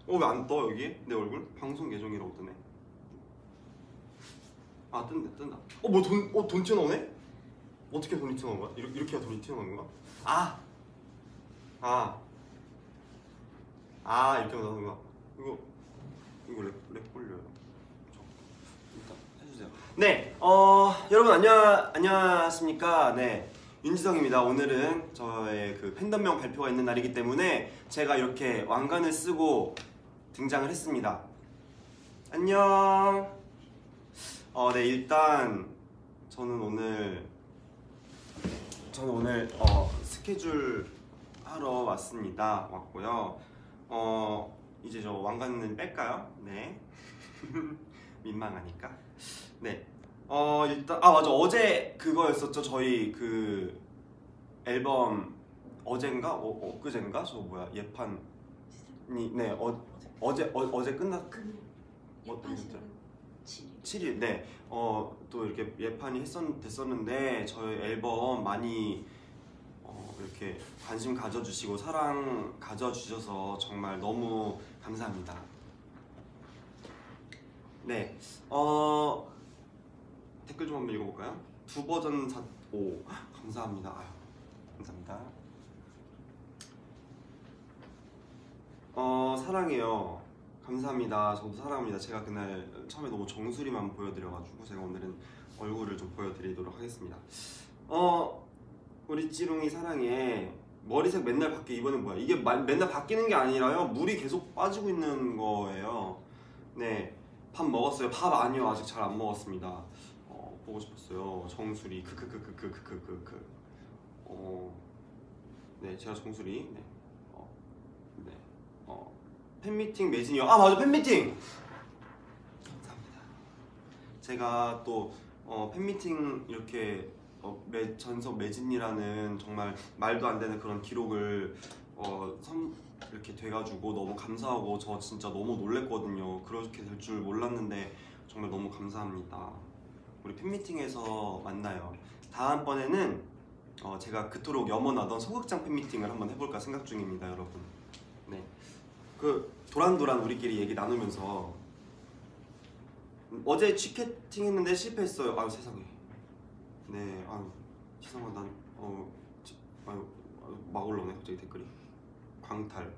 왜 안 떠 여기? 내 얼굴? 방송 계정이라고 뜨네. 아 뜬다. 뭐 돈 튀어나오네? 어떻게 돈이 튀어나온 거야? 이렇게 해야 돈이 튀어나오는 거야? 이렇게 나오는 거야. 이거 렉 걸려요. 일단 해주세요. 네, 여러분 안녕하십니까? 네, 윤지성입니다. 오늘은 저의 그 팬덤명 발표가 있는 날이기 때문에 제가 이렇게 왕관을 쓰고 등장을 했습니다. 안녕. 네, 일단 저는 오늘 스케줄 하러 왔고요. 이제 저 왕관은 뺄까요? 네. 민망하니까. 네. 일단 맞아, 어제 그거였었죠. 저희 그 앨범 어젠가? 엊그젠가? 저 뭐야 예판이 네 어제 끝났. 예판이죠. 7일. 네. 또 이렇게 예판이 됐었는데 저희 앨범 많이 이렇게 관심 가져주시고 사랑 가져주셔서 정말 너무 감사합니다. 네. 댓글 좀 한번 읽어볼까요? 두 버전 감사합니다. 감사합니다. 사랑해요. 감사합니다. 저도 사랑합니다. 제가 그날 처음에 너무 정수리만 보여드려가지고 제가 오늘은 얼굴을 좀 보여드리도록 하겠습니다. 우리 찌롱이 사랑해. 머리색 맨날 바뀌. 이번엔 뭐야? 이게 맨날 바뀌는 게 아니라요. 물이 계속 빠지고 있는 거예요. 네, 밥 먹었어요. 밥 아니요, 아직 잘 안 먹었습니다. 보고 싶었어요. 정수리 네, 제가 정수리. 네. 팬미팅 매진이요. 맞아, 팬미팅. 감사합니다. 제가 또 팬미팅 이렇게 전석 매진이라는 정말 말도 안 되는 그런 기록을 이렇게 돼가지고 너무 감사하고 저 진짜 너무 놀랬거든요. 그렇게 될 줄 몰랐는데 정말 너무 감사합니다. 우리 팬미팅에서 만나요. 다음번에는 제가 그토록 염원하던 소극장 팬미팅을 한번 해볼까 생각 중입니다, 여러분. 네, 그 도란도란 우리끼리 얘기 나누면서 어제 취캐팅 했는데 실패했어요. 아유 세상에. 네, 지성아 난 막 올라오네 갑자기 댓글이. 광탈.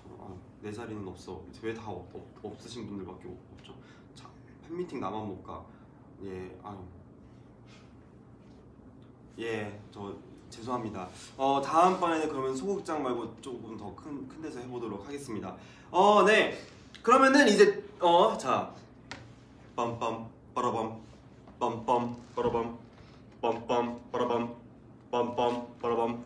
저런 내 자리는 없어. 왜 다 없으신 분들밖에 없죠? 자, 팬미팅 나만 못 가. 저 죄송합니다. 다음번에는 그러면 소극장 말고 조금 더 큰 데서 해보도록 하겠습니다. 네, 그러면은 이제 자, 빰빰 빠라밤 빰빰 빠라밤 빰빰 빠라밤 빰빰 빠라밤.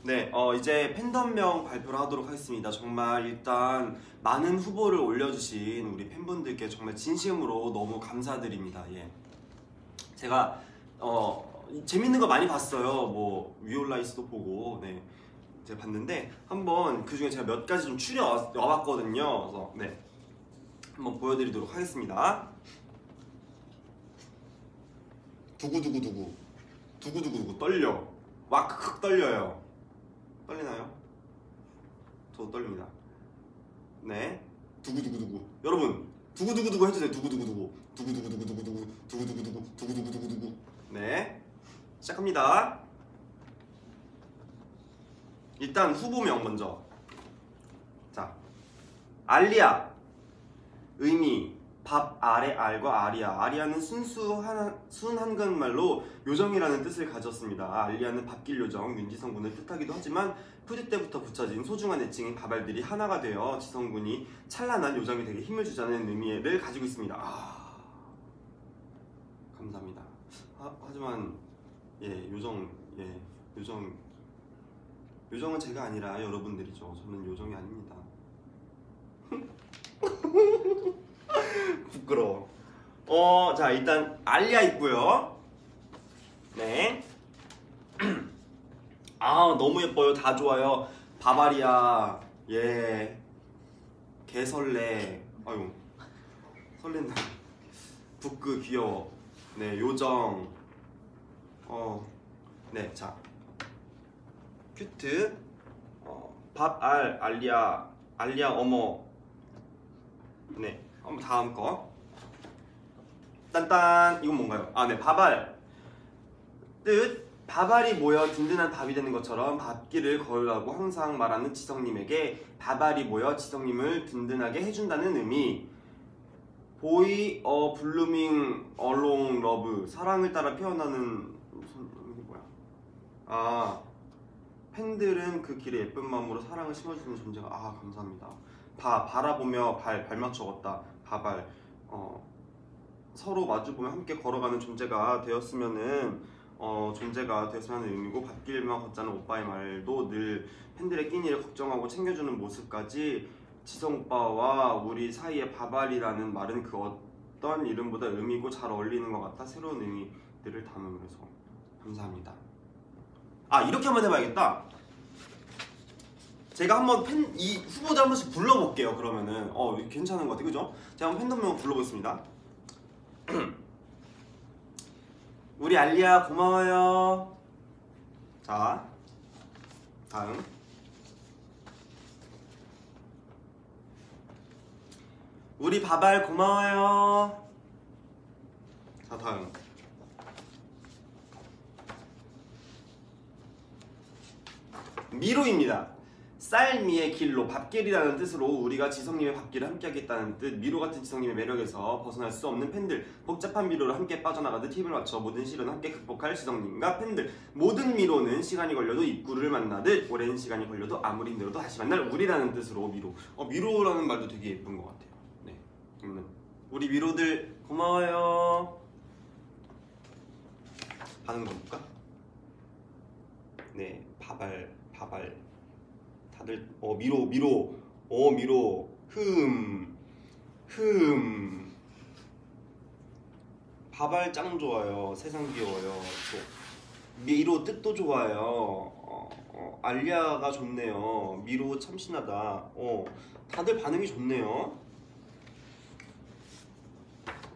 네, 이제 팬덤명 발표를 하도록 하겠습니다. 정말 일단 많은 후보를 올려주신 우리 팬분들께 정말 진심으로 너무 감사드립니다. 예, 제가 재밌는 거 많이 봤어요. 뭐 위올라이스도 보고, 네, 제가 봤는데 한번 그 중에 제가 몇 가지 좀 추려와봤거든요. 그래서 네, 한번 보여드리도록 하겠습니다. 두구두구두구 떨려. 와크크 떨려요. 떨리나요? 저도 떨립니다. 네, 두구두구두구. 여러분 두구두구두구 해주세요. 두구두구두구. 두구두구두구. 네, 시작합니다. 일단 후보명 먼저. 자, 알리아. 의미 밥 아래 알과 아리아. 아리아는 순 한국말로 요정이라는 뜻을 가졌습니다. 알리아는 밥길 요정 윤지성군을 뜻하기도 하지만 푸드 때부터 붙여진 소중한 애칭인 밥알들이 하나가 되어 지성군이 찬란한 요정이 되게 힘을 주자는 의미를 가지고 있습니다. 감사합니다. 하지만 요정은 제가 아니라 여러분들이죠. 저는 요정이 아닙니다. 부끄러워. 자, 일단 알리아 있고요. 네. 너무 예뻐요. 다 좋아요. 바바리아. 예. 개설레. 아유, 설렌다. 북그 귀여워. 네, 요정. 네, 자, 큐트, 밥알, 알리아 어머. 네, 한번 다음 거. 딴딴, 이건 뭔가요? 아, 네, 밥알. 뜻, 밥알이 모여 든든한 밥이 되는 것처럼 밥길을 걸으라고 항상 말하는 지성님에게 밥알이 모여 지성님을 든든하게 해준다는 의미. 보이 어 블루밍 얼롱 러브, 사랑을 따라 피어나는, 무슨 이게 뭐야? 아, 팬들은 그 길에 예쁜 마음으로 사랑을 심어주는 존재가. 아, 감사합니다. 바라보며 발맞 적었다. 밥알. 서로 마주보며 함께 걸어가는 존재가 되었으면 하는 의미고, 밥길만 걷자는 오빠의 말도 늘 팬들의 끼니를 걱정하고 챙겨주는 모습까지 지성 오빠와 우리 사이의 밥알이라는 말은 그 어떤 이름보다 의미고 잘 어울리는 것 같아 새로운 의미들을 담으면서. 감사합니다. 아, 이렇게 한번 해봐야겠다. 제가 한번 이 후보들 한 번씩 불러볼게요. 그러면은 괜찮은 것 같아요, 그죠? 제가 한번 팬덤명 불러보겠습니다. 우리 알리야 고마워요. 자, 다음. 우리 밥알 고마워요. 자, 다음. 미로입니다. 쌀미의 길로, 밥길이라는 뜻으로 우리가 지성님의 밥길을 함께하겠다는 뜻. 미로 같은 지성님의 매력에서 벗어날 수 없는 팬들, 복잡한 미로를 함께 빠져나가듯 힘을 맞춰 모든 시련을 함께 극복할 지성님과 팬들. 모든 미로는 시간이 걸려도 입구를 만나듯 오랜 시간이 걸려도 아무리 힘들어도 다시 만날 우리라는 뜻으로 미로. 미로라는 말도 되게 예쁜 것 같아요. 네, 그러면 우리 미로들 고마워요. 반응 좀 볼까? 네, 밥알. 다들 미로 밥알 짱 좋아요. 세상 귀여워요. 또 미로 뜻도 좋아요. 알리아가 좋네요. 미로 참신하다. 다들 반응이 좋네요.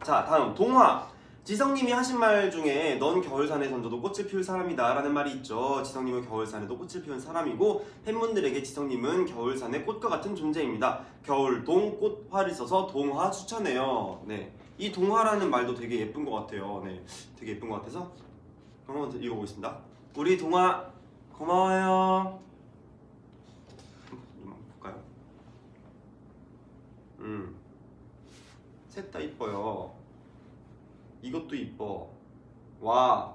자, 다음 동화. 지성님이 하신 말 중에 넌 겨울산에 던져도 꽃을 피울 사람이다 라는 말이 있죠. 지성님은 겨울산에도 꽃을 피운 사람이고, 팬분들에게 지성님은 겨울산의 꽃과 같은 존재입니다. 겨울동 꽃화를 써서 동화 추천해요. 네, 이 동화라는 말도 되게 예쁜 것 같아요. 네, 되게 예쁜 것 같아서 한번 읽어보겠습니다. 우리 동화 고마워요. 좀 볼까요? 셋 다 이뻐요. 이것도 이뻐. 와.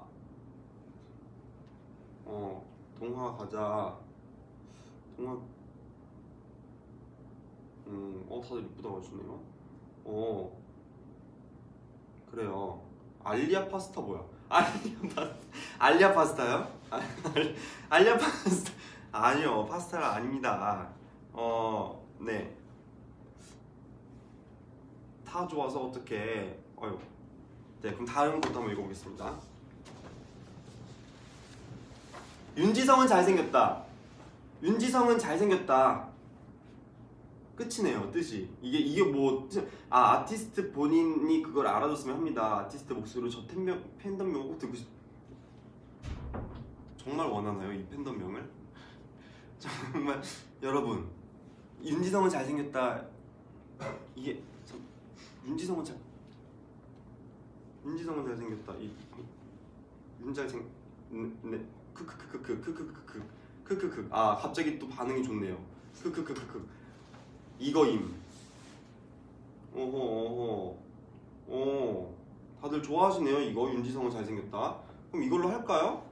동화 가자. 동화. 다들 이쁘다고 해주네요. 그래요. 알리아 파스타 뭐야? 알리아 파스타요? 알리아 파스타. 아니요, 파스타가 아닙니다. 네. 다 좋아서 어떡해. 네, 그럼 다음 것도 한번 읽어보겠습니다. 윤지성은 잘생겼다. 윤지성은 잘생겼다. 끝이네요, 뜻이. 이게 뭐, 아티스트 본인이 그걸 알아줬으면 합니다. 아티스트 목소리로 저 팬덤명 꼭 듣고 정말 원하나요, 이 팬덤명을? 정말 여러분, 윤지성은 잘생겼다. 이게 윤지성은 잘생겼다. 윤잘생. 네. 크크크크크크크크크크크. 아, 갑자기 또 반응이 좋네요. 크크크크크. 이거임. 다들 좋아하시네요. 이거 윤지성은 잘생겼다. 그럼 이걸로 할까요?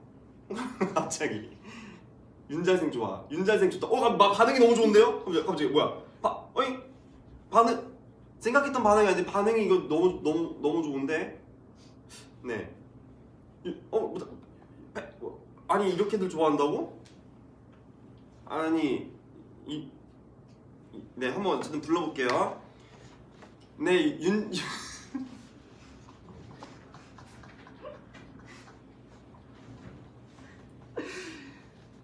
갑자기 윤잘생 좋아. 윤잘생 좋다. 반응이 너무 좋은데요? 갑자기 뭐야? 반응 생각했던 반응이 아닌데 반응이 이거 너무 좋은데. 네. 아니, 이렇게들 좋아한다고? 아니, 네, 한번 저는 불러볼게요. 네,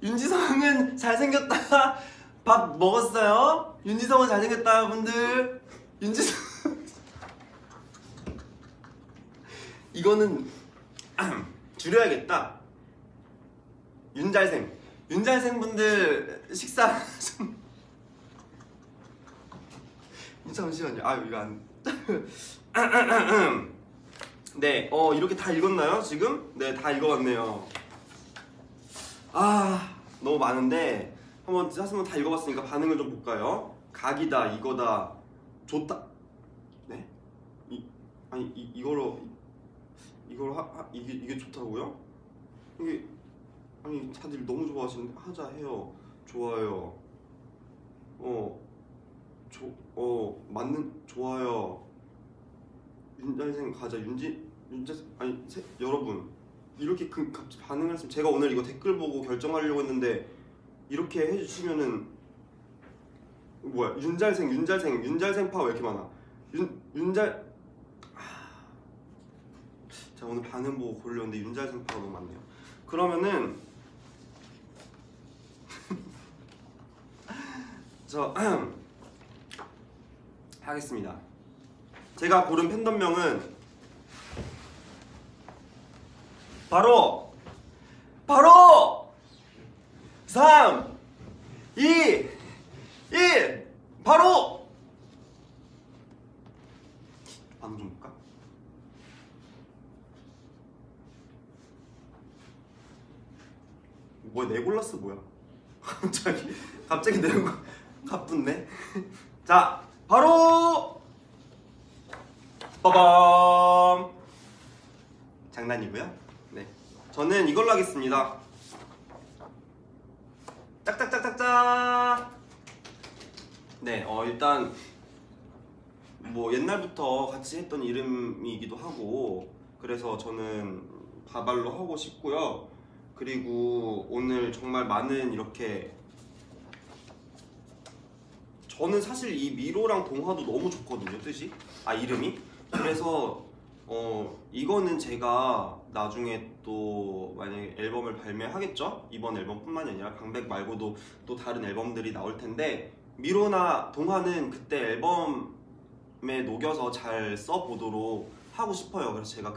윤지성은 잘생겼다. 밥 먹었어요? 윤지성은 잘생겼다, 분들. 윤지성. 이거는 줄여야겠다. 윤잘생. 윤잘생분들 식사 잠시만요. 아 이거 안 네, 이렇게 다 읽었나요 지금? 네, 다 읽어봤네요. 아 너무 많은데 한번 다 읽어봤으니까 반응을 좀 볼까요? 각이다, 이거다, 좋다. 네? 이거로 이게 좋다고요? 이게 아니 다들 너무 좋아하시는데 하자 해요. 좋아요. 맞는 좋아요. 윤잘생 가자. 여러분 이렇게 갑자기 반응을 했으면 제가 오늘 이거 댓글 보고 결정하려고 했는데 이렇게 해주시면은 뭐야 윤잘생파 왜 이렇게 많아? 제가 오늘 반응 보고 고르려는데 윤잘생파가 너무 많네요. 그러면은 저 하겠습니다. 제가 고른 팬덤명은 바로 3, 2, 1 바로 반응 좀 볼까? 뭐야 네골라스 뭐야? 갑자기 내고 가뿐네. 자 바로 빠밤. 장난이고요. 네, 저는 이걸로 하겠습니다. 짝짝짝짝짝. 네, 일단 뭐 옛날부터 같이 했던 이름이기도 하고 그래서 저는 바발로 하고 싶고요. 그리고 오늘 정말 많은 이렇게 저는 사실 이 미로랑 동화도 너무 좋거든요, 뜻이. 이름이. 그래서 이거는 제가 나중에 또 만약에 앨범을 발매하겠죠? 이번 앨범뿐만이 아니라 강백 말고도 또 다른 앨범들이 나올 텐데 미로나 동화는 그때 앨범에 녹여서 잘 써보도록 하고 싶어요. 그래서 제가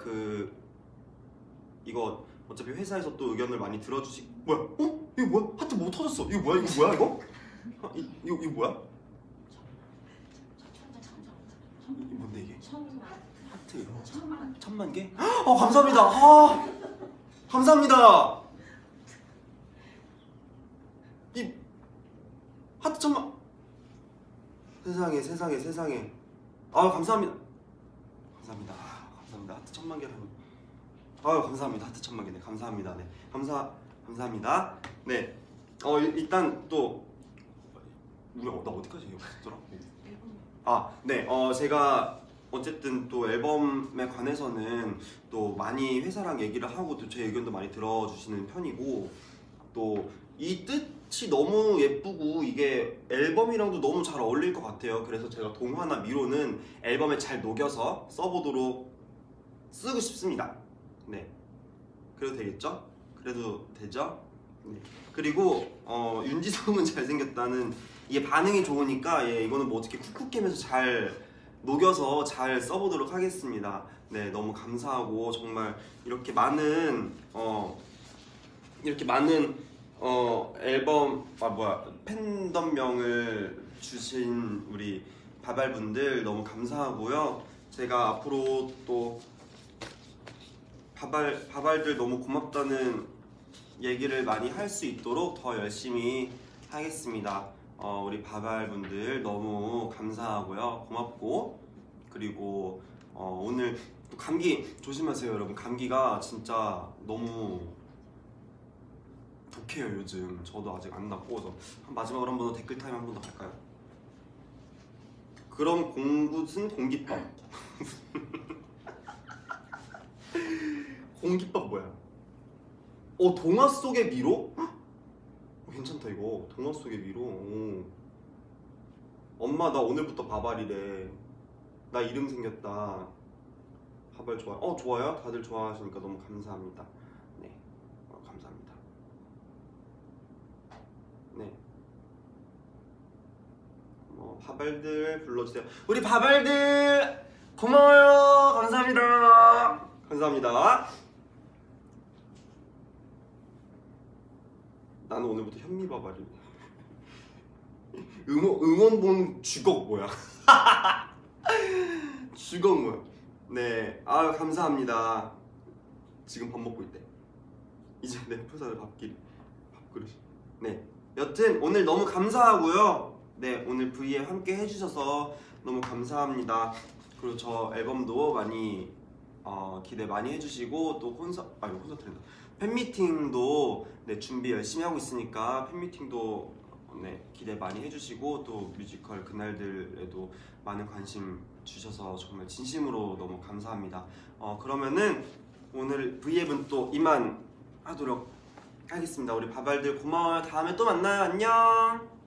이거 어차피 회사에서 또 의견을 많이 뭐야? 이거 뭐야? 하트 뭐 터졌어? 이거 뭐야? 이거 뭐야? 이 뭔데 이게? 하트 1000만 개? 감사합니다. 감사합니다. 이 하트 1000만. 세상에. 감사합니다. 감사합니다. 하트 1000만 개라니. 감사합니다. 하트 1000만 개네. 감사합니다. 네. 감사합니다. 네. 일단 또 우리 나 어디까지 얘기했더라? 네. 제가 어쨌든 또 앨범에 관해서는 또 많이 회사랑 얘기를 하고 또 제 의견도 많이 들어주시는 편이고 또 이 뜻이 너무 예쁘고 이게 앨범이랑도 너무 잘 어울릴 것 같아요. 그래서 제가 동화나 미로는 앨범에 잘 녹여서 써보도록 쓰고 싶습니다. 네. 그래도 되겠죠? 그래도 되죠? 네. 그리고 윤지성은 잘생겼다는 이게 반응이 좋으니까 이거는 뭐 어떻게 쿡쿡게임에서 잘 녹여서 잘 써보도록 하겠습니다. 네, 너무 감사하고 정말 이렇게 많은 앨범 팬덤명을 주신 우리 바발분들 너무 감사하고요. 제가 앞으로 또 바발들 너무 고맙다는 얘기를 많이 할 수 있도록 더 열심히 하겠습니다. 우리 바발분들 너무 감사하고요. 고맙고 그리고 오늘 또 감기 조심하세요, 여러분. 감기가 진짜 너무 독해요 요즘. 저도 아직 안 낫고. 그래서 마지막으로 한 번 더 댓글 타임 한 번 더 갈까요? 그럼 공굿은 공깃밥. 공깃밥 뭐야? 동화 속의 미로? 괜찮다 이거. 동화 속의 미로. 엄마 나 오늘부터 바발이래. 나 이름 생겼다. 바발 좋아요? 좋아요? 다들 좋아하시니까 너무 감사합니다. 네, 감사합니다. 네, 바발들 불러주세요. 우리 바발들 고마워요. 감사합니다. 나는 오늘부터 현미바바리. 응원봉 주걱 뭐야? 주걱 뭐야? 네, 아유 감사합니다. 지금 밥 먹고 있대. 이제 내 표사를 밥그릇. 네, 여튼 오늘 너무 감사하고요. 네, 오늘 V에 함께 해주셔서 너무 감사합니다. 그리고 저 앨범도 많이 기대 많이 해주시고 또 콘서트랜다. 팬미팅도 네, 준비 열심히 하고 있으니까 팬미팅도 네, 기대 많이 해주시고 또 뮤지컬 그날들에도 많은 관심 주셔서 정말 진심으로 너무 감사합니다. 그러면은 오늘 V앱은 또 이만 하도록 하겠습니다. 우리 바발들 고마워요. 다음에 또 만나요. 안녕.